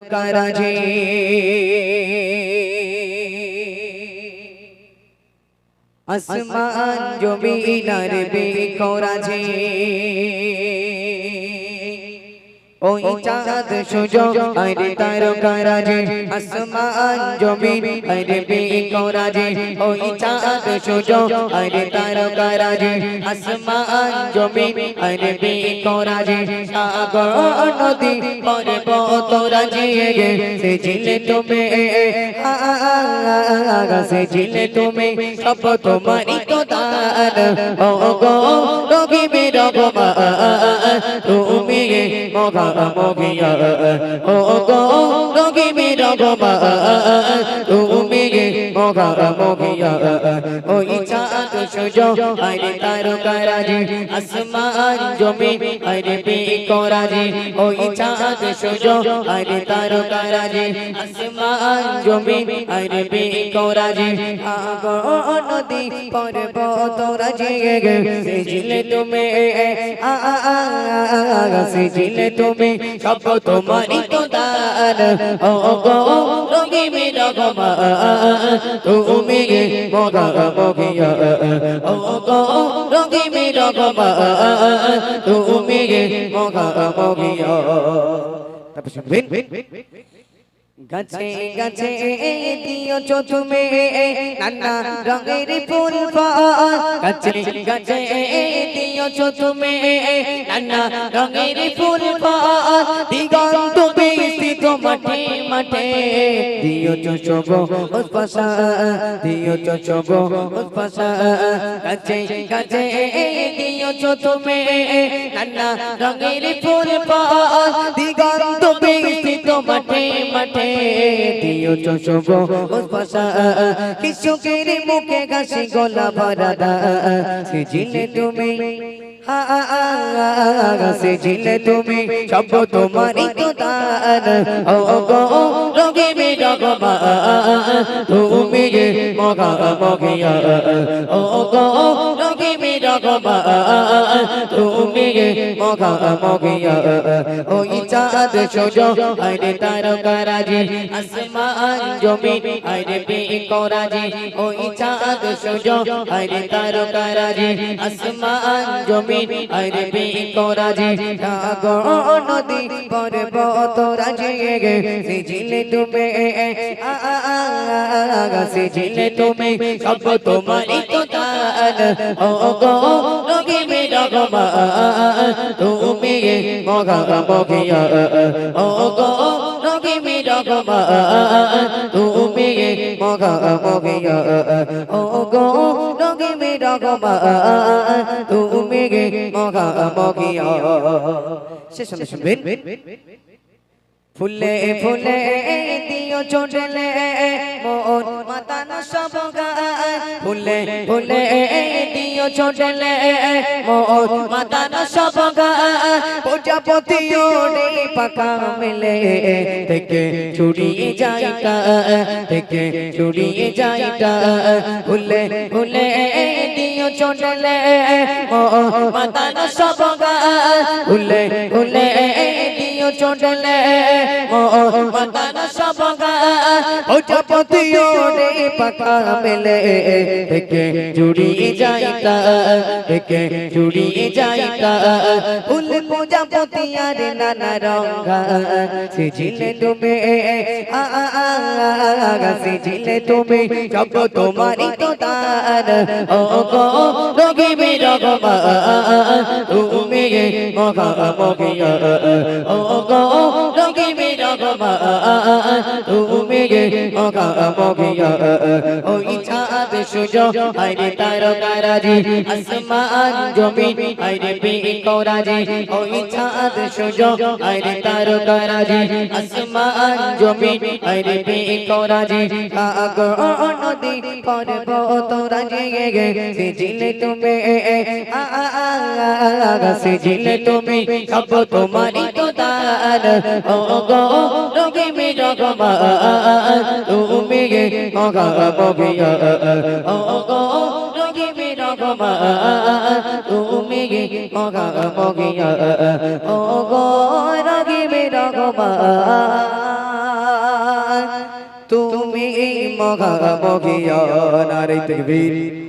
कराजे आसमान जमीन अरबी कोराजे ওই চাঁদ সূর্য আরে তারকারাজে আসমান জমিন আরে বেকরাজে ওই চাঁদ সূর্য আরে তারকারাজে আসমান জমিন আরে বেকরাজে সাগর নদী পর্বত রাজে সেজিলে তুমি সেজিলে তুমি সব তোমারই তো দান ও গো রগিবে রগমা তুমি মগা মোগিয়া ও গো রোগী মেরা বাবা তুমি মগা মোগিয়া ওই চাঁদ সূর্য আরে তারকারাজি আসমান জমিন আরে বেকরাজি ওই চাঁদ সূর্য আরে তারকারাজি আসমান জমিন আরে বেকরাজি সাগর নদী পর্বত রাজি সেজিলে তুমি সেজিলে তুমি সব তোমারই তো দান ও গো রোগী মেরা গমা তুমি মগা মগিয়া ও গো রোগী মেরা গমা তুমি মগা মগিয়া তারপর শুনবেন গাছে গাছে দিও চো তুমি নানা রঙের ফুল গাছে গাছে দিও চো তুমি নানা রঙের ফুল দিগন্ত বিস্তৃত মাঠে মাঠে দিও চো শোভ উৎপাসা দিও চো শোভ উৎপাসা গাছে গাছে দিও চো তুমি নানা রঙের ফুল দিগন্ত বিস্তৃত মাঠে মাঠে দিও চো শোভ উৎপাসা কৃষকের মুখে গাছে গলা ভরা দা সেজিলে তুমি সেজিলে তুমি সব তোমারই তো দান ও গো রোগী মেরা গমা তুমি মগা মগিয়া ও গো রোগী মেরা গমা তুমি মগা মগিয়া ওই চাঁদ সূর্য আরে তারকারাজি আসমান জমিন আরে বেকরাজি ওই চাঁদ সূর্য আরে তারকারাজি আসমান জমিন আরে বেকরাজি সাগর নদী পর্বত রাজি সেজিলে তুমি সেজিলে তুমি সব তোমারই তো দান ও গো রোগী মেরা গমা তুমি মগা মগিয়া ও গো রোগী মেরা গমা তুমি মগা মগিয়া ও গো রোগী মেরা গমা তুমি মগা মগিয়া শেষ শুনবেন ফুলে ফুলে দিও চোটলে মোর মাতানো সব ফুলে ফুলে দিও চোটলে মোর মাতানো সব প্রজাপতি ওড়ে পাকা মেলে থেকে চুড়িয়ে যাইতা থেকে চুড়িয়ে যাইতা ফুলে ফুলে দিও চোটলে মোর মাতানো সব ফুলে ফুলে দিও চোটলে মাতানো সব প্রজাপতি ওড়ে পাকা মেলে থেকে জুড়িয়ে যাইতা থেকে জুড়িয়ে যাইতা ফুল প্রজাপতি আর নানা রঙা সেজিলে তুমি সেজিলে তুমি সব তোমারই তো দান ও গো রোগী মেরা গমা তুমি মগা মগিয়া ও গো রোগী মেরা গমা তুমি মগা মগিয়া ওই চাঁদ সূর্য আরে তারকারাজি আসমান জমিন আরে বেকরাজি ওই চাঁদ সূর্য আরে তারকারাজি আসমান জমিন আরে বেকরাজি সাগর নদী পর্বত রাজি সেজিলে তুমি সেজিলে তুমি সব তোমারই তো দান ও গো রোগী মেরা গমা তুমি মগা মগিয়া ও গো রোগী মেরা গমা তুমি মগা মগিয়া ও গো রোগী মেরা গমা তুমি মহামহিয়ান। নারে তাকবীর।